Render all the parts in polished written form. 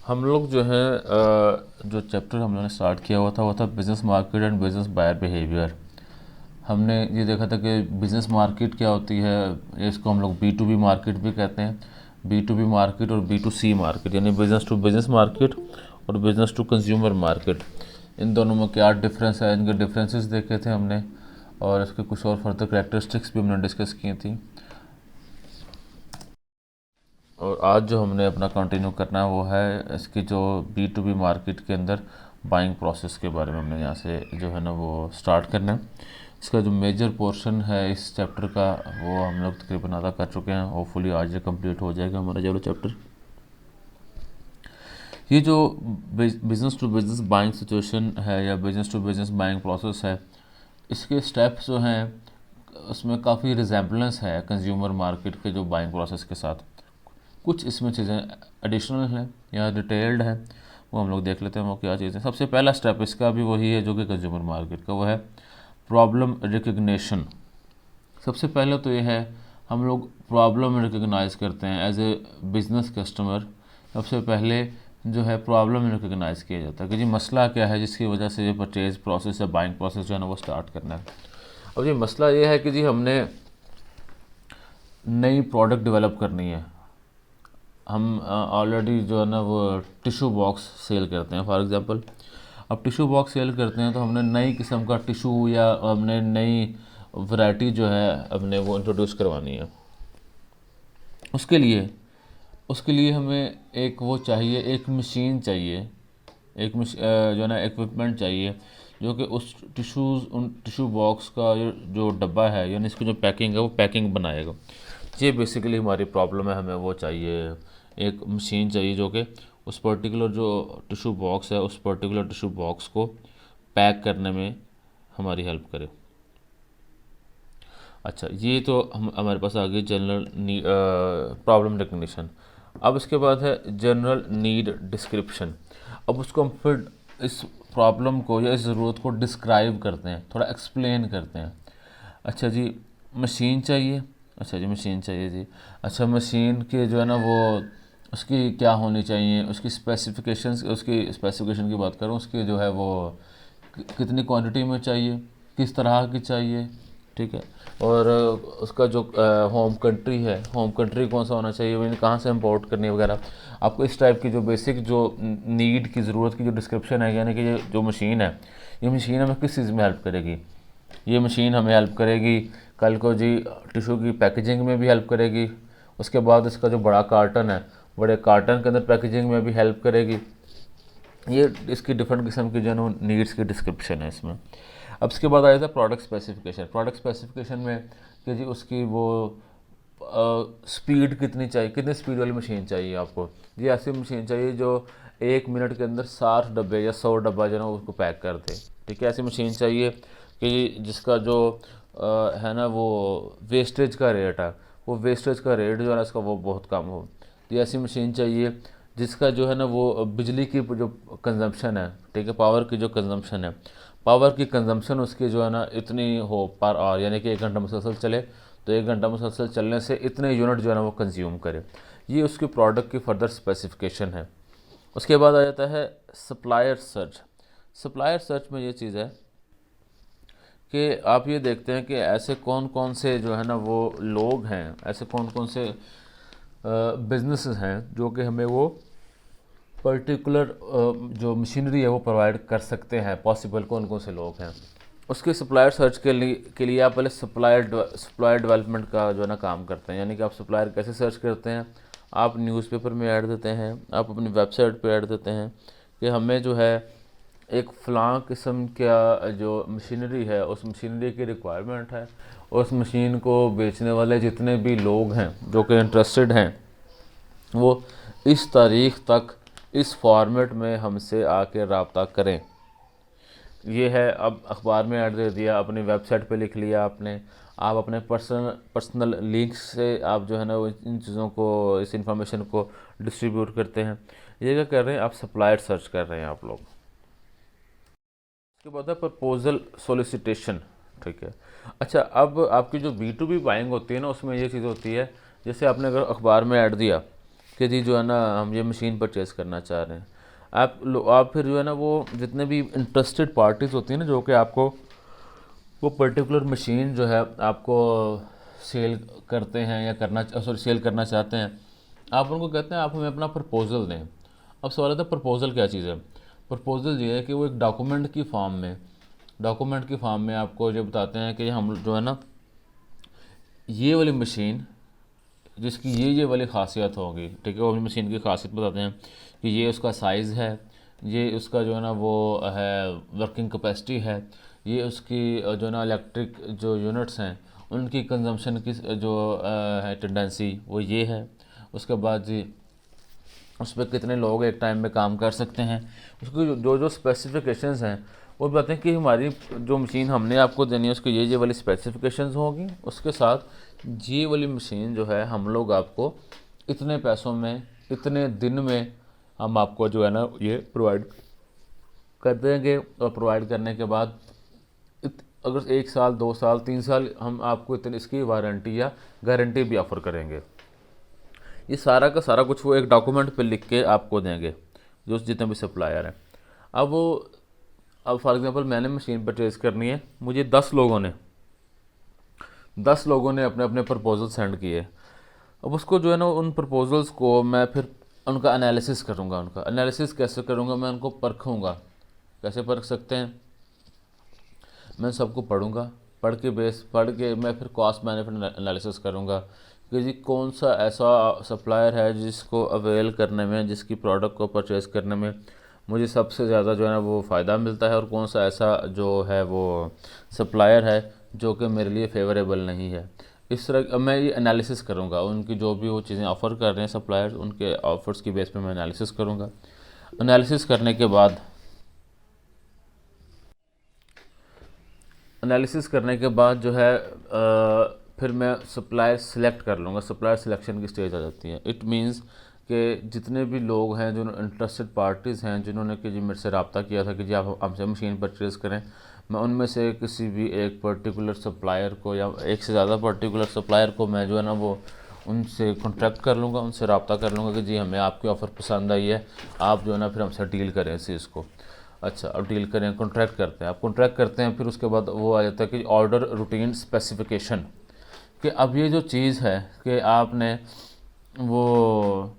हम लोग जो है जो चैप्टर हम लोगों ने स्टार्ट किया हुआ था वो था business market and business buyer behaviour. हमने ये देखा था कि बिज़नेस मार्केट क्या होती है, इसको हम लोग बी टू बी मार्केट भी कहते हैं। बी टू बी मार्केट और बी टू सी मार्केट, यानी बिज़नेस टू बिज़नेस मार्केट और बिज़नेस टू कंज्यूमर मार्केट, इन दोनों में क्या डिफरेंस है, इनके डिफरेंसेस देखे थे हमने, और इसके कुछ और फर्दर करैक्टरिस्टिक्स भी हमने डिस्कस की थी। और आज जो हमने अपना कंटिन्यू करना है वो है इसकी जो बी टू बी मार्केट के अंदर बाइंग प्रोसेस के बारे में हमने यहाँ से जो है ना वो स्टार्ट करना है। इसका जो मेजर पोर्शन है इस चैप्टर का वो हम लोग तकरीबन आधा कर चुके हैं। होपफुली आज ये कंप्लीट हो जाएगा हमारा जो चैप्टर। ये जो business to business buying situation है या business to business buying process है, इसके स्टेप्स जो हैं उसमें काफ़ी रिजेम्बलेंस है कंज्यूमर मार्केट के जो बाइंग प्रोसेस के साथ। कुछ इसमें चीज़ें एडिशनल हैं या डिटेल्ड हैं, वो हम लोग देख लेते हैं वो क्या चीज़ें। सबसे पहला स्टेप इसका भी वही है जो कि कंज्यूमर मार्केट का, वो है प्रॉब्लम रिकग्निशन। सबसे पहले तो ये है हम लोग प्रॉब्लम रिकग्नाइज करते हैं एज ए बिज़नेस कस्टमर। सबसे पहले जो है प्रॉब्लम रिकग्नाइज किया जाता है कि जी मसला क्या है जिसकी वजह से ये परचेज प्रोसेस या बाइंग प्रोसेस जो है ना वो स्टार्ट करना है। अब ये मसला ये है कि जी हमने नई प्रोडक्ट डेवलप करनी है। हम ऑलरेडी जो है ना वो टिशू बॉक्स सेल करते हैं फॉर एग्ज़ाम्पल। अब टिशू बॉक्स सेल करते हैं तो हमने नई किस्म का टिशू या हमने नई वैरायटी जो है हमने वो इंट्रोड्यूस करवानी है। उसके लिए उसके लिए हमें एक वो चाहिए, एक मशीन चाहिए, एक जो है ना इक्विपमेंट चाहिए जो कि उस उन टिशू बॉक्स का जो डब्बा है यानी इसकी जो पैकिंग है वो पैकिंग बनाएगा। ये बेसिकली हमारी प्रॉब्लम है, हमें वो चाहिए, एक मशीन चाहिए जो कि उस पर्टिकुलर जो टिशू बॉक्स है उस पर्टिकुलर टिशू बॉक्स को पैक करने में हमारी हेल्प करे। अच्छा, ये तो हम हमारे पास आ गई जनरल प्रॉब्लम रिकग्निशन। अब इसके बाद है जनरल नीड डिस्क्रिप्शन। अब उसको हम फिर इस प्रॉब्लम को या इस ज़रूरत को डिस्क्राइब करते हैं, थोड़ा एक्सप्लेन करते हैं। अच्छा जी, मशीन चाहिए। अच्छा जी, मशीन चाहिए जी। अच्छा, मशीन के जो है ना वो उसकी क्या होनी चाहिए, उसकी स्पेसिफिकेशन की बात करूँ, उसकी जो है वो कितनी क्वांटिटी में चाहिए, किस तरह की चाहिए, ठीक है। और उसका जो होम कंट्री है, होम कंट्री कौन सा होना चाहिए, यानी कहाँ से इम्पोर्ट करनी है वगैरह। आपको इस टाइप की जो बेसिक जो नीड की ज़रूरत की जो डिस्क्रिप्शन है, यानी कि ये जो मशीन है, ये मशीन हमें किस चीज़ में हेल्प करेगी। ये मशीन हमें हेल्प करेगी कल को जी टिशू की पैकेजिंग में भी हेल्प करेगी। उसके बाद इसका जो बड़ा कार्टन है, बड़े कार्टन के अंदर पैकेजिंग में भी हेल्प करेगी। ये इसकी डिफरेंट किस्म की जो नीड्स की डिस्क्रिप्शन है इसमें। अब इसके बाद आया था प्रोडक्ट स्पेसिफिकेशन। प्रोडक्ट स्पेसिफिकेशन में कि जी उसकी वो स्पीड कितनी चाहिए, कितनी स्पीड वाली मशीन चाहिए आपको। जी ऐसी मशीन चाहिए जो 1 मिनट के अंदर 60 डब्बे या 100 डब्बा जो है ना उसको पैक कर दे, ठीक है। ऐसी मशीन चाहिए कि जिसका जो है ना वो वेस्टेज का रेट है, वो वेस्टेज का रेट जो है ना इसका वो बहुत कम हो। ये ऐसी मशीन चाहिए जिसका जो है ना वो बिजली की जो कंजम्पशन है, ठीक है, पावर की जो कंजम्पशन है, पावर की कंजम्पशन उसकी जो है ना इतनी हो पर आवर, यानी कि 1 घंटा मुसलसल चले तो 1 घंटा मुसलसल चलने से इतने यूनिट जो है ना वो कंज्यूम करे। ये उसकी प्रोडक्ट की फर्दर स्पेसिफिकेशन है। उसके बाद आ जाता है सप्लायर सर्च। सप्लायर सर्च में ये चीज़ है कि आप ये देखते हैं कि ऐसे कौन कौन से जो है ना वो लोग हैं, ऐसे कौन कौन से बिजनेसेस हैं जो कि हमें वो पर्टिकुलर जो मशीनरी है वो प्रोवाइड कर सकते हैं। पॉसिबल कौन कौन से लोग हैं, उसके सप्लायर सर्च के लिए आप पहले सप्लायर डेवलपमेंट का जो है ना काम करते हैं। यानी कि आप सप्लायर कैसे सर्च करते हैं, आप न्यूज़पेपर में ऐड देते हैं, आप अपनी वेबसाइट पे ऐड देते हैं कि हमें जो है एक फ़लाँ किस्म का जो मशीनरी है उस मशीनरी की रिक्वायरमेंट है। उस मशीन को बेचने वाले जितने भी लोग हैं जो कि इंटरेस्टेड हैं वो इस तारीख़ तक इस फॉर्मेट में हमसे आके रब्ता करें। ये है, अब अखबार में ऐड दे दिया, अपनी वेबसाइट पे लिख लिया आपने, आप अपने पर्सनल लिंक्स से आप जो है ना वो इन चीज़ों को, इस इंफॉर्मेशन को डिस्ट्रीब्यूट करते हैं। ये क्या कर रहे हैं, आप सप्लायर सर्च कर रहे हैं आप लोग। उसके बाद है प्रपोजल सोलिसिटेशन, ठीक है। अच्छा, अब आपकी जो B2B बाइंग होती है ना उसमें ये चीज़ होती है, जैसे आपने अगर अखबार में ऐड दिया कि जी जो है ना हम ये मशीन परचेज़ करना चाह रहे हैं। आप फिर जो है ना वो जितने भी इंटरेस्टेड पार्टीज़ होती हैं ना जो कि आपको वो पर्टिकुलर मशीन जो है आपको सेल करते हैं या सेल करना चाहते हैं, आप उनको कहते हैं आप हमें अपना प्रपोज़ल दें। अब सवाल आता है प्रपोज़ल क्या चीज़ है। प्रपोज़ल ये है कि वो एक डॉक्यूमेंट की फॉर्म में आपको जो बताते हैं कि हम जो है ना ये वाली मशीन जिसकी ये वाली ख़ासियत होगी, ठीक है, वो अपनी मशीन की खासियत बताते हैं कि ये उसका साइज़ है, ये उसका जो है ना वो है वर्किंग कैपेसिटी है, ये उसकी जो है ना इलेक्ट्रिक जो यूनिट्स हैं उनकी कंजम्पशन की जो है टेंडेंसी वो ये है। उसके बाद जी उस पर कितने लोग एक टाइम में काम कर सकते हैं, उसकी जो जो स्पेसिफिकेशंस हैं वो बताते हैं कि हमारी जो मशीन हमने आपको देनी है उसकी ये वाली स्पेसिफिकेशंस होगी, उसके साथ ये वाली मशीन जो है हम लोग आपको इतने पैसों में इतने दिन में हम आपको जो है ना ये प्रोवाइड कर देंगे। और प्रोवाइड करने के बाद अगर 1 साल 2 साल 3 साल हम आपको इतनी इसकी वारंटी या गारंटी भी ऑफ़र करेंगे। ये सारा का सारा कुछ वो एक डॉक्यूमेंट पे लिख के आपको देंगे जो जितने भी सप्लायर हैं। अब वो अब फॉर एग्ज़ाम्पल मैंने मशीन परचेज़ करनी है, मुझे 10 लोगों ने अपने अपने प्रपोज़ल सेंड किए। अब उसको जो है ना उन प्रपोज़ल्स को मैं फिर उनका एनालिसिस करूँगा। उनका एनालिसिस कैसे करूँगा, मैं उनको परखूँगा। कैसे परख सकते हैं, मैं सबको पढ़ूँगा, पढ़ के मैं फिर कॉस्ट बेनिफिट एनालिसिस करूँगा कि जी कौन सा ऐसा सप्लायर है जिसको अवेल करने में, जिसकी प्रोडक्ट को परचेज़ करने में मुझे सबसे ज़्यादा जो है ना वो फ़ायदा मिलता है, और कौन सा ऐसा जो है वो सप्लायर है जो कि मेरे लिए फेवरेबल नहीं है। इस तरह अब मैं ये एनालिसिस करूँगा, उनकी जो भी वो चीज़ें ऑफ़र कर रहे हैं सप्लायर्स, उनके ऑफ़र्स की बेस पे मैं एनालिसिस करूँगा। एनालिसिस करने के बाद जो है फिर मैं सप्लायर सिलेक्ट कर लूँगा। सप्लायर सिलेक्शन की स्टेज आ जाती है। इट मींस कि जितने भी लोग हैं, जो इंटरेस्टेड पार्टीज़ हैं, जिन्होंने कि जी मेरे से रब्ता किया था कि जी आप हमसे मशीन परचेज़ करें, मैं उनमें से किसी भी एक पर्टिकुलर सप्लायर को या एक से ज़्यादा पर्टिकुलर सप्लायर को मैं जो है ना वो उनसे कॉन्टैक्ट कर लूँगा, उनसे रब्ता कर लूँगा कि जी हमें आपकी ऑफ़र पसंद आई है, आप जो है ना फिर हमसे डील करें इस चीज़ को। अच्छा, अब डील करें, कॉन्ट्रैक्ट करते हैं। आप कॉन्ट्रैक्ट करते हैं, फिर उसके बाद वो आ जाता है कि ऑर्डर रूटीन स्पेसिफिकेशन, कि अब ये जो चीज़ है कि आपने वो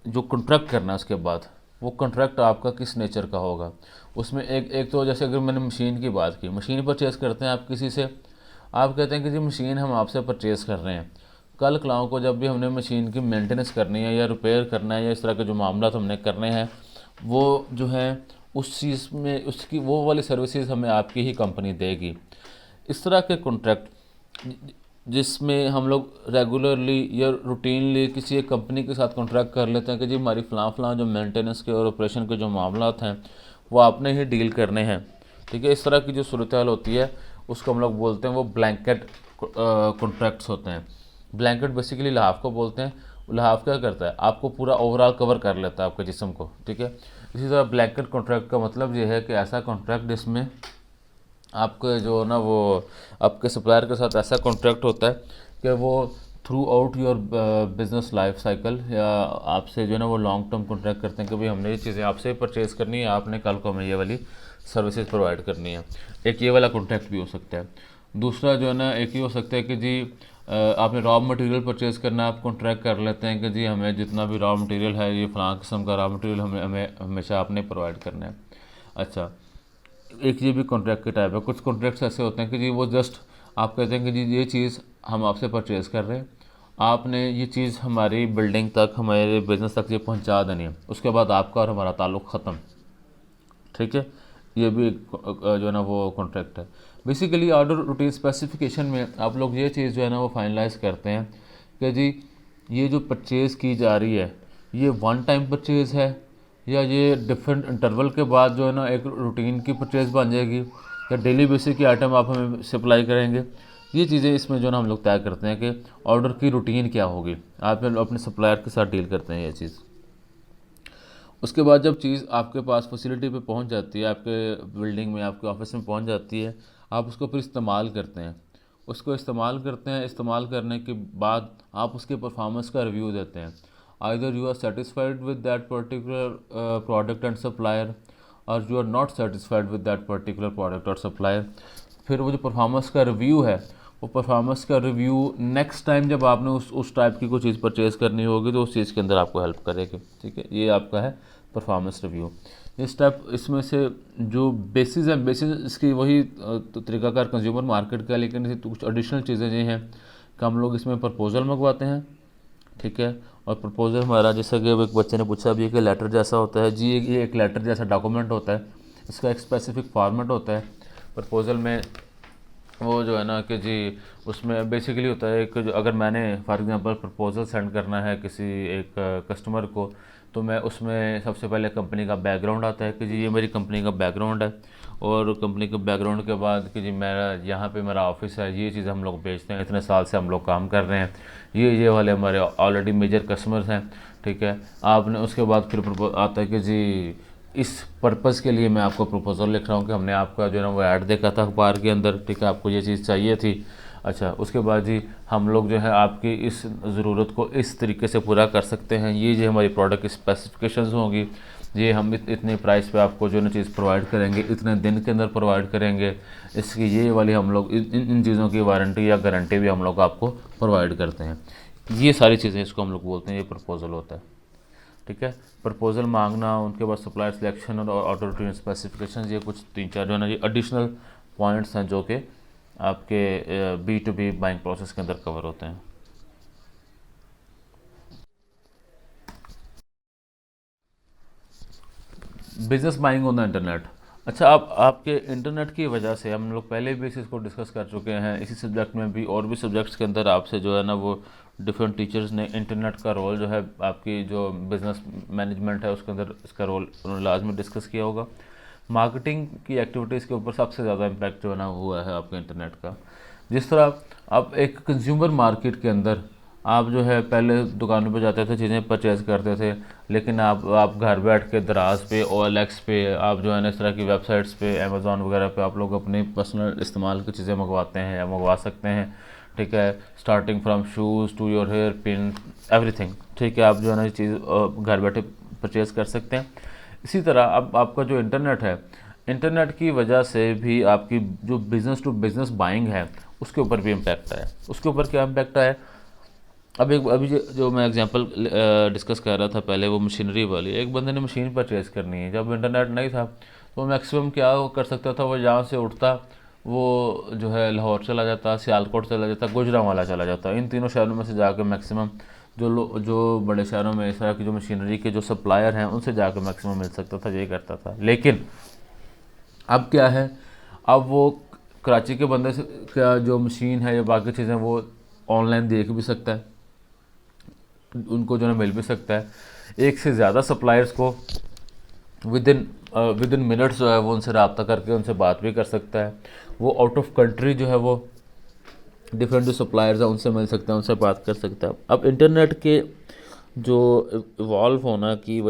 जो कॉन्ट्रैक्ट करना है उसके बाद वो कॉन्ट्रैक्ट आपका किस नेचर का होगा। उसमें एक तो जैसे अगर मैंने मशीन की बात की, मशीन परचेज़ करते हैं आप किसी से, आप कहते हैं कि जी मशीन हम आपसे परचेज़ कर रहे हैं, कल कलाओं को जब भी हमने मशीन की मेंटेनेंस करनी है या रिपेयर करना है या इस तरह के जो मामला हमने करने हैं, वो जो है उस चीज़ में उसकी वो वाली सर्विसेज हमें आपकी ही कंपनी देगी। इस तरह के कॉन्ट्रैक्ट जिसमें हम लोग रेगुलरली या रूटीनली किसी एक कंपनी के साथ कॉन्ट्रैक्ट कर लेते हैं कि जी हमारी फ़लाँ जो मेंटेनेंस के और ऑपरेशन के जो मामलात हैं वो आपने ही डील करने हैं, ठीक है। इस तरह की जो सूरत हाल होती है उसको हम लोग बोलते हैं वो ब्लैंकेट कॉन्ट्रैक्ट्स होते हैं। ब्लैंकेट बेसिकली लिहाफ को बोलते हैं। लिहाफ क्या करता है, आपको पूरा ओवरऑल कवर कर लेता है आपके जिस्म को, ठीक है। इसी तरह ब्लैंकेट कॉन्ट्रैक्ट का मतलब ये है कि ऐसा कॉन्ट्रैक्ट जिसमें आपके जो ना वो आपके सप्लायर के साथ ऐसा कॉन्ट्रैक्ट होता है कि वो through out your business life cycle या आपसे जो है ना वो लॉन्ग टर्म कॉन्ट्रैक्ट करते हैं कि भाई हमने ये चीज़ें आपसे परचेज़ करनी है, आपने कल को हमें ये वाली सर्विसेज प्रोवाइड करनी है। एक ये वाला कॉन्ट्रैक्ट भी हो सकता है। दूसरा जो है ना एक ही हो सकता है कि जी आपने रॉ मटेरियल परचेज़ करना है, आप कॉन्ट्रैक्ट कर लेते हैं कि जी हमें जितना भी रॉ मटेरियल है ये फ़लाँ किस्म का रॉ मटेरियल हमें हमेशा आपने प्रोवाइड करना है। अच्छा, एक ये भी कॉन्ट्रैक्ट के टाइप है। कुछ कॉन्ट्रैक्ट्स ऐसे होते हैं कि जी वो जस्ट आप कहते हैं कि जी ये चीज़ हम आपसे परचेज़ कर रहे हैं, आपने ये चीज़ हमारी बिल्डिंग तक, हमारे बिज़नेस तक ये पहुंचा देनी है, उसके बाद आपका और हमारा ताल्लुक़ ख़त्म, ठीक है। ये भी जो है ना वो कॉन्ट्रैक्ट है। बेसिकली ऑर्डर रूटीन स्पेसिफिकेशन में आप लोग ये चीज़ जो है ना वो फाइनलाइज़ करते हैं कि जी ये जो परचेज़ की जा रही है ये वन टाइम परचेज़ है या ये डिफरेंट इंटरवल के बाद जो है ना एक रूटीन की परचेज़ बन जाएगी, या डेली बेसिस की आइटम आप हमें सप्लाई करेंगे। ये चीज़ें इसमें जो ना हम लोग तय करते हैं कि ऑर्डर की रूटीन क्या होगी। आप अपने सप्लायर के साथ डील करते हैं ये चीज़। उसके बाद जब चीज़ आपके पास फैसिलिटी पे पहुंच जाती है, आपके बिल्डिंग में, आपके ऑफिस में पहुंच जाती है, आप उसको फिर इस्तेमाल करते हैं। उसको इस्तेमाल करते हैं, इस्तेमाल करने के बाद आप उसके परफॉर्मेंस का रिव्यू देते हैं। Either you are satisfied with that particular product and supplier और you are not satisfied with that particular product और सप्लायर। फिर वो जो परफॉर्मेंस का रिव्यू है, वो परफॉर्मेंस का रिव्यू नेक्स्ट टाइम जब आपने उस टाइप की कोई चीज़ परचेज़ करनी होगी तो उस चीज़ के अंदर आपको हेल्प करेगी। ठीक है, ये आपका है परफॉर्मेंस रिव्यू। इस टाइप इसमें से जो बेसिस है, बेसिस इसकी वही तरीकाकार कंज्यूमर मार्केट का, लेकिन कुछ एडिशनल चीज़ें ये हैं कि हम लोग इसमें प्रपोजल मंगवाते हैं। ठीक है, और प्रपोजल हमारा जैसा कि एक बच्चे ने पूछा अभी कि लेटर जैसा होता है, जी ये एक लेटर जैसा डॉक्यूमेंट होता है, इसका एक स्पेसिफिक फॉर्मेट होता है प्रपोजल में। वो जो है ना कि जी उसमें बेसिकली होता है कि अगर मैंने फॉर एग्जांपल प्रपोजल सेंड करना है किसी एक कस्टमर को, तो मैं उसमें सबसे पहले कंपनी का बैकग्राउंड आता है कि जी ये मेरी कंपनी का बैकग्राउंड है, और कंपनी के बैकग्राउंड के बाद कि जी मेरा यहाँ पे मेरा ऑफिस है, ये चीज़ हम लोग बेचते हैं, इतने साल से हम लोग काम कर रहे हैं, ये वाले हमारे ऑलरेडी मेजर कस्टमर्स हैं। ठीक है, आपने उसके बाद फिर आता है कि जी इस पर्पज़ के लिए मैं आपको प्रपोजल लिख रहा हूँ कि हमने आपका जो है ना वो ऐड देखा था अखबार के अंदर। ठीक है, आपको ये चीज़ चाहिए थी। अच्छा, उसके बाद जी हम लोग जो है आपकी इस ज़रूरत को इस तरीके से पूरा कर सकते हैं, ये जो हमारी प्रोडक्ट की स्पेसिफिकेशंस होंगी, ये हम इतने प्राइस पे आपको जो है ना चीज़ प्रोवाइड करेंगे, इतने दिन के अंदर प्रोवाइड करेंगे, इसकी ये वाली हम लोग इन चीज़ों की वारंटी या गारंटी भी हम लोग आपको प्रोवाइड करते हैं। ये सारी चीज़ें इसको हम लोग बोलते हैं, ये प्रपोजल होता है। ठीक है, प्रपोजल मांगना, उनके बाद सप्लायर सिलेक्शन और ऑर्डर टू स्पेसिफिकेशन, ये कुछ 3-4 जो है ना ये एडिशनल पॉइंट्स हैं जो कि आपके B2B बाइंग प्रोसेस के अंदर कवर होते हैं। Business buying on the internet. अच्छा, आप आपके इंटरनेट की वजह से हम लोग पहले भी इसको डिस्कस कर चुके हैं, इसी सब्जेक्ट में भी और भी सब्जेक्ट्स के अंदर आपसे जो है ना वो डिफरेंट टीचर्स ने इंटरनेट का रोल जो है आपकी जो बिज़नेस मैनेजमेंट है उसके अंदर इसका रोल उन्होंने लाजमी डिस्कस किया होगा। मार्केटिंग की एक्टिविटीज़ के ऊपर सबसे ज़्यादा इम्पैक्ट जो है ना हुआ है आपके इंटरनेट का। जिस तरह आप एक कंज्यूमर मार्केट के अंदर आप जो है पहले दुकानों पे जाते थे, चीज़ें परचेज़ करते थे, लेकिन आप घर बैठ के दराज पे, OLX पे, आप जो है ना इस तरह की वेबसाइट्स पे, अमेज़ॉन वगैरह पे आप लोग अपने पर्सनल इस्तेमाल की चीज़ें मंगवाते हैं या मंगवा सकते हैं। ठीक है, starting from shoes to your hair pin everything. ठीक है, आप जो है ना ये चीज़ घर बैठे परचेज़ कर सकते हैं। इसी तरह अब आपका जो इंटरनेट है, इंटरनेट की वजह से भी आपकी जो बिज़नेस टू बिज़नेस बाइंग है उसके ऊपर भी इम्पैक्ट आया। उसके ऊपर क्या इम्पैक्ट आया, अब एक अभी जो मैं एग्जांपल डिस्कस कर रहा था पहले, वो मशीनरी वाली, एक बंदे ने मशीन परचेज़ करनी है, जब इंटरनेट नहीं था तो मैक्सिमम क्या वो कर सकता था, वो यहाँ से उठता, वो जो है लाहौर चला जाता, सियालकोट चला जाता, गुजरांवाला चला जाता, इन तीनों शहरों में से जाकर मैक्सिमम जो बड़े शहरों में इस तरह की जो मशीनरी के जो सप्लायर हैं उनसे जाकर मैक्सिमम मिल सकता था, ये करता था। लेकिन अब क्या है, अब वो कराची के बंदे से क्या जो मशीन है या बाकी चीज़ें वो ऑनलाइन देख भी सकता है, उनको जो है मिल भी सकता है। एक से ज़्यादा सप्लायर्स को विद इन मिनट्स जो है वो उनसे रब्ता करके उनसे बात भी कर सकता है। वो आउट ऑफ कंट्री जो है वो डिफरेंट जो सप्लायर्स हैं उनसे मिल सकता है, उनसे बात कर सकता है। अब इंटरनेट के जो इवाल्व होने की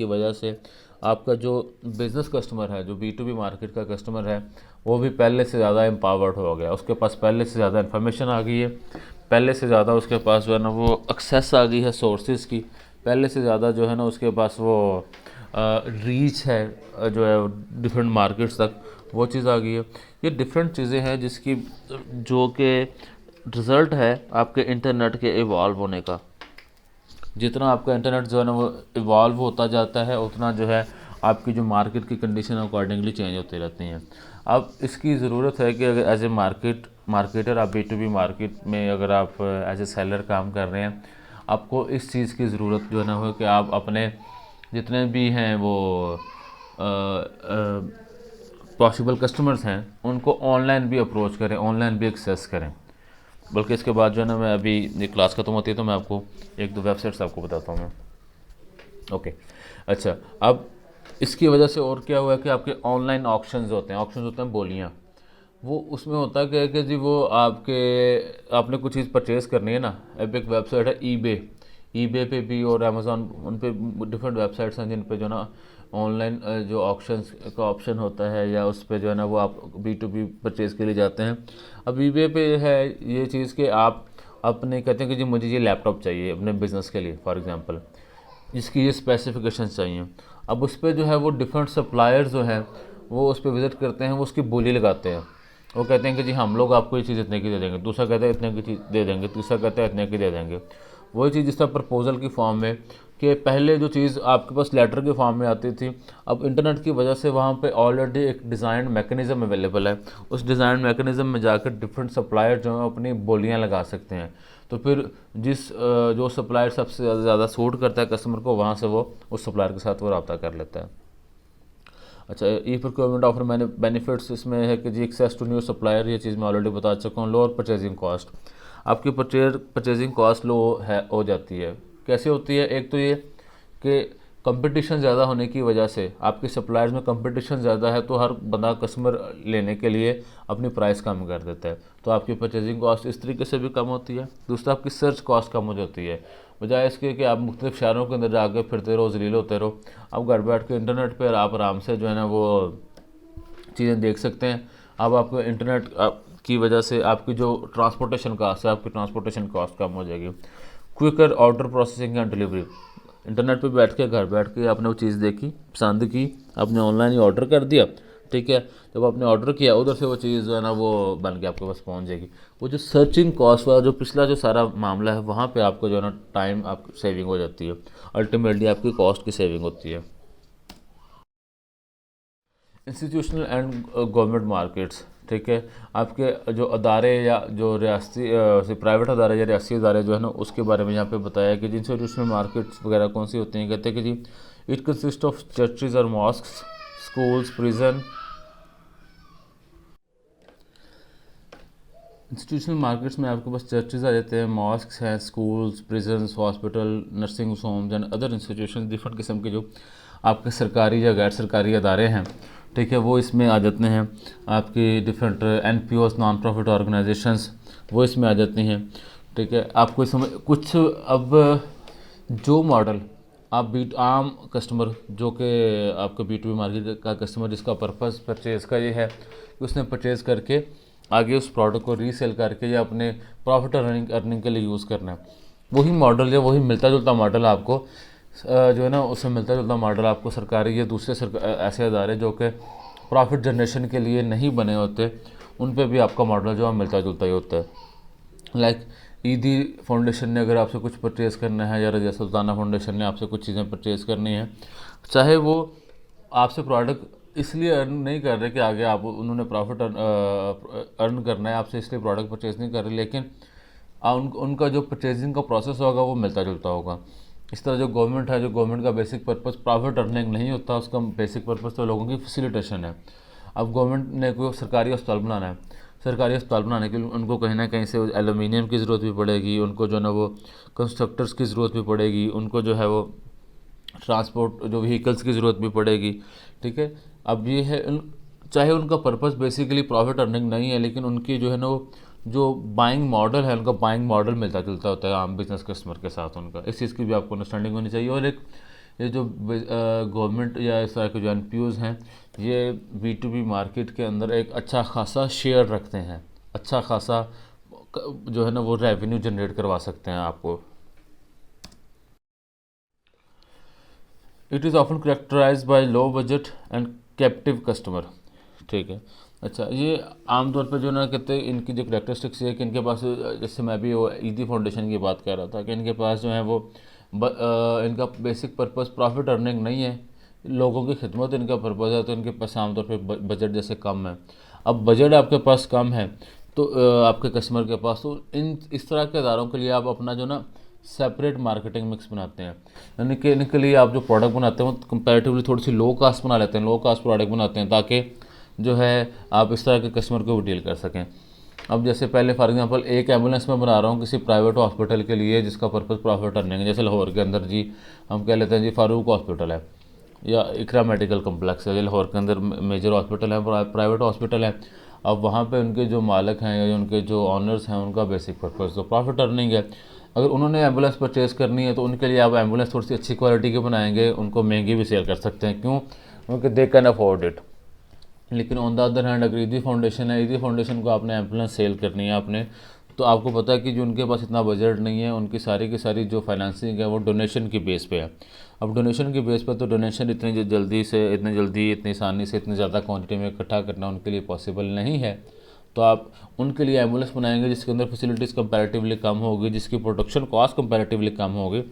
वजह से आपका जो बिज़नेस कस्टमर है, जो B2B मार्केट का कस्टमर है, वो भी पहले से ज़्यादा एम्पावर्ड हो गया, उसके पास पहले से ज़्यादा इन्फॉर्मेशन आ गई है, पहले से ज़्यादा उसके पास जो है ना वो एक्सेस आ गई है सोर्सेज की, पहले से ज़्यादा जो है ना उसके पास वो रीच है जो है डिफरेंट मार्केट्स तक, वो चीज़ आ गई है। ये डिफरेंट चीज़ें हैं जिसकी जो कि रिज़ल्ट है आपके इंटरनेट के इवॉल्व होने का। जितना आपका इंटरनेट जो है ना वो इवॉल्व होता जाता है, उतना जो है आपकी जो मार्केट की कंडीशन अकॉर्डिंगली चेंज होती रहती हैं। अब इसकी ज़रूरत है कि अगर एज ए मार्केटर आप B2B मार्केट में अगर आप एज ए सेलर काम कर रहे हैं, आपको इस चीज़ की ज़रूरत जो है ना हो कि आप अपने जितने भी हैं वो पॉसिबल कस्टमर्स हैं उनको ऑनलाइन भी अप्रोच करें, ऑनलाइन भी एक्सेस करें। बल्कि इसके बाद जो है ना मैं अभी ये क्लास खत्म होती है तो मैं आपको एक दो वेबसाइट्स आपको बताता हूँ मैं। ओके, अच्छा, अब इसकी वजह से और क्या हुआ है कि आपके ऑनलाइन ऑक्शंस होते हैं बोलियाँ, वो उसमें होता है कि जी वो आपने कुछ चीज़ परचेज़ करनी है ना। अब एक वेबसाइट है ईबे पे भी और अमेज़ॉन, उन पे डिफरेंट वेबसाइट्स हैं जिन पे जो ना ऑनलाइन जो ऑक्शंस का ऑप्शन होता है, या उस पे जो है ना वो आप B2B परचेज़ के लिए जाते हैं। अब ईबे पे है ये चीज़ कि आप अपने कहते हैं कि जी मुझे ये लैपटॉप चाहिए अपने बिज़नेस के लिए फॉर एग्जांपल, जिसकी ये स्पेसिफिकेशन चाहिए। अब उस पे जो है वो डिफरेंट सप्लायर जो है वो उस पर विज़िट करते हैं, वो उसकी बोली लगाते हैं। वो कहते हैं कि जी हम लोग आपको ये चीज़ इतने की दे देंगे, दूसरा कहता है इतने की चीज़ दे देंगे, तीसरा कहता है इतने की दे देंगे। वही चीज़ जिस तरह प्रपोजल की फॉर्म में, कि पहले जो चीज़ आपके पास लेटर के फॉर्म में आती थी, अब इंटरनेट की वजह से वहाँ पे ऑलरेडी एक डिज़ाइन मैकेनिज़्म अवेलेबल है। उस डिज़ाइन मैकेनिज़्म में जाकर डिफरेंट सप्लायर जो हैं अपनी बोलियाँ लगा सकते हैं। तो फिर जो सप्लायर सबसे ज़्यादा सूट करता है कस्टमर को, वहाँ से वो उस सप्लायर के साथ वो रब्ता कर लेता है। अच्छा, ई प्रोक्योरमेंट ऑफर मैंने बेनिफिट्स इसमें है कि जी एक्सेस टू न्यू सप्लायर, ये चीज़ मैं ऑलरेडी बता चुका हूँ। लोअर परचेजिंग कॉस्ट, आपकी परचेजिंग कॉस्ट लो हो जाती है। कैसे होती है? एक तो ये कि कंपटीशन ज़्यादा होने की वजह से आपके सप्लायर्स में कंपटीशन ज़्यादा है, तो हर बंदा कस्टमर लेने के लिए अपनी प्राइस कम कर देता है, तो आपकी परचेजिंग कॉस्ट इस तरीके से भी कम होती है। दूसरा, आपकी सर्च कॉस्ट कम हो जाती है, बजाय इसके कि आप मुख्तलिफ शहरों के अंदर जाके फिरते रहो, जलील होते रहो। अब घर बैठ के इंटरनेट पर आप आराम से जो है ना वो चीज़ें देख सकते हैं। अब आपको इंटरनेट की वजह से आपकी जो ट्रांसपोर्टेशन कॉस्ट है, आपकी ट्रांसपोर्टेशन कॉस्ट कम हो जाएगी। Quicker order processing and delivery, internet पे बैठ के घर बैठ के आपने वो चीज़ देखी, पसंद की, आपने ऑनलाइन ही ऑर्डर कर दिया, ठीक है। जब आपने ऑर्डर किया उधर से वो चीज़ जो है ना वो बन के आपके पास पहुंच जाएगी। वो जो सर्चिंग कॉस्ट वाला जो पिछला जो सारा मामला है, वहाँ पे आपको जो है ना टाइम आप सेविंग हो जाती है, अल्टीमेटली आपकी कॉस्ट की सेविंग होती है। इंस्टीट्यूशनल एंड गवर्नमेंट मार्केट्स, ठीक है। आपके जो अदारे या जो रियासती प्राइवेट अदारे या रियासी अदारे जो है ना, उसके बारे में यहाँ पे बताया कि इंस्टीट्यूशनल मार्केट्स वगैरह कौन सी होती हैं। कहते हैं कि जी इट कंसिस्ट ऑफ चर्चेज और mosques, schools, prison. Institutional markets में आपके पास चर्चेज आ जाते हैं, मॉस्क्स हैं, schools, prisons, hospital, nursing homes and other institution, different किस्म के जो आपके सरकारी या गैर सरकारी अदारे हैं, ठीक है, वो इसमें आ जाते हैं। आपकी different NPOs, non profit organisations, वो इसमें आ जाती हैं, ठीक है। आपको इसमें कुछ अब जो मॉडल आप आम कस्टमर जो कि आपका B2B मार्केट का कस्टमर, जिसका पर्पस परचेज़ का ये है कि उसने परचेज़ करके आगे उस प्रोडक्ट को रीसेल करके या अपने प्रॉफिट अर्निंग के लिए यूज़ करना है, वही मॉडल या वही मिलता जुलता मॉडल आपको जो है ना उससे मिलता जुलता मॉडल आपको सरकारी या दूसरे ऐसे अदारे जो कि प्रॉफिट जनरेशन के लिए नहीं बने होते, उन पे भी आपका मॉडल जो है मिलता जुलता ही होता है। लाइक ईदी फाउंडेशन ने अगर आपसे कुछ परचेज़ करना है, या रज़िया सुल्ताना फाउंडेशन ने आपसे कुछ चीज़ें परचेज़ करनी है, चाहे वो आपसे प्रोडक्ट इसलिए अर्न नहीं कर रहे कि आगे आप उन्होंने प्रॉफिट अर्न करना है आपसे, इसलिए प्रोडक्ट परचेज़ नहीं कर रहे, लेकिन उनका जो परचेजिंग का प्रोसेस होगा वो मिलता जुलता होगा। इस तरह जो गवर्नमेंट है, जो गवर्नमेंट का बेसिक पर्पस प्रॉफिट अर्निंग नहीं होता, उसका बेसिक पर्पस तो लोगों की फैसिलिटेशन है। अब गवर्नमेंट ने कोई सरकारी अस्पताल बनाना है, सरकारी अस्पताल बनाने के लिए उनको कहीं ना कहीं से एलुमिनियम की ज़रूरत भी पड़ेगी, उनको जो है ना वो कंस्ट्रक्टर्स की ज़रूरत भी पड़ेगी, उनको जो है वो ट्रांसपोर्ट जो व्हीकल्स की ज़रूरत भी पड़ेगी, ठीक है। अब ये है चाहे उनका पर्पस बेसिकली प्रॉफिट अर्निंग नहीं है, लेकिन उनकी जो है ना वो जो बाइंग मॉडल है, उनका बाइंग मॉडल मिलता जुलता होता है आम बिजनेस कस्टमर के साथ उनका। इस चीज़ की भी आपको अंडरस्टैंडिंग होनी चाहिए। और एक ये जो गवर्नमेंट या इस तरह के जो NPOs हैं, ये B2B मार्केट के अंदर एक अच्छा खासा शेयर रखते हैं, अच्छा खासा जो है ना वो रेवेन्यू जनरेट करवा सकते हैं आपको। It is often characterise by low budget and captive customer, ठीक है। अच्छा, ये आमतौर पर जो ना कहते हैं इनकी जो करेक्टरिस्टिक्स है कि इनके पास, जैसे मैं भी वो ईदी फाउंडेशन की बात कर रहा था कि इनके पास जो है वो इनका बेसिक पर्पस प्रॉफिट अर्निंग नहीं है, लोगों की खिदमत इनका पर्पज़ है, तो इनके पास आमतौर पर बजट जैसे कम है। अब बजट आपके पास कम है तो आपके कस्टमर के पास, तो इस तरह के इदारों के लिए आप अपना जो ना सेपरेट मार्केटिंग मिक्स बनाते हैं, यानी कि इनके लिए आप जो प्रोडक्ट बनाते हैं वो कंपैरेटिवली थोड़ी सी लो कास्ट बना लेते हैं, लो कास्ट प्रोडक्ट बनाते हैं, ताकि जो है आप इस तरह के कस्टमर को भी डील कर सकें। अब जैसे पहले फॉर एग्जांपल एक एम्बुलेंस में बना रहा हूँ किसी प्राइवेट हॉस्पिटल के लिए जिसका पर्पस प्रॉफिट अर्निंग है, जैसे लाहौर के अंदर जी हम कह लेते हैं जी फारूक हॉस्पिटल है या इकरा मेडिकल कम्प्लेक्स है, लाहौर के अंदर मेजर हॉस्पिटल है, प्राइवेट हॉस्पिटल है। अब वहाँ पे उनके जो मालिक हैं या उनके जो ऑनर्स हैं, उनका बेसिक पर्पस तो प्रॉफिट अर्निंग है। अगर उन्होंने एम्बुलेंस परचेज़ करनी है तो उनके लिए आप एम्बुलेंस थोड़ी सी अच्छी क्वालिटी के बनाएंगे, उनको महंगी भी सेल कर सकते हैं, क्यों? क्योंकि दे कैन अफोर्ड इट। लेकिन ऑन द अदर हैंड अगर ईदी फाउंडेशन है, ईदी फाउंडेशन को आपने एम्बुलेंस सेल करनी है आपने, तो आपको पता है कि जो उनके पास इतना बजट नहीं है, उनकी सारी की सारी जो फाइनेंसिंग है वो डोनेशन की बेस पे है। अब डोनेशन की बेस पे तो डोनेशन इतनी जल्दी से, इतनी जल्दी, इतनी आसानी से, इतनी ज़्यादा क्वांटिटी में इकट्ठा करना उनके लिए पॉसिबल नहीं है। तो आप उनके लिए एम्बुलेंस बनाएंगे जिसके अंदर फैसिलिटीज़ कंपैरेटिवली कम होगी, जिसकी प्रोडक्शन कॉस्ट कंपैरेटिवली कम होगी।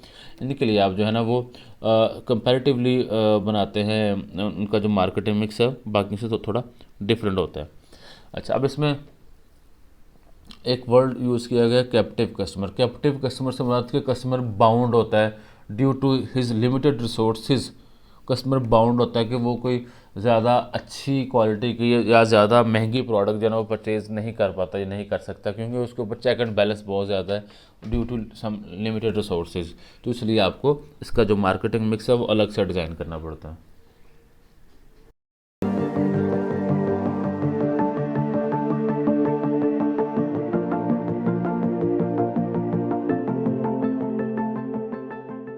इनके लिए आप जो है ना वो कंपैरेटिवली बनाते हैं। उनका जो मार्केटिंग मिक्स है बाकी से तो थोड़ा डिफरेंट होता है। अच्छा, अब इसमें एक वर्ड यूज़ किया गया कैप्टिव कस्टमर। कैप्टिव कस्टमर से मुराद कि कस्टमर बाउंड होता है due to his limited resources. Customer bound होता है कि वो कोई ज़्यादा अच्छी क्वालिटी की या ज़्यादा महंगी प्रोडक्ट जो है ना वो परचेज़ नहीं कर पाता या नहीं कर सकता, क्योंकि उसके ऊपर चेक एंड बैलेंस बहुत ज़्यादा है due to some limited resources. तो इसलिए आपको इसका जो मार्केटिंग मिक्स है वो अलग से डिज़ाइन करना पड़ता है।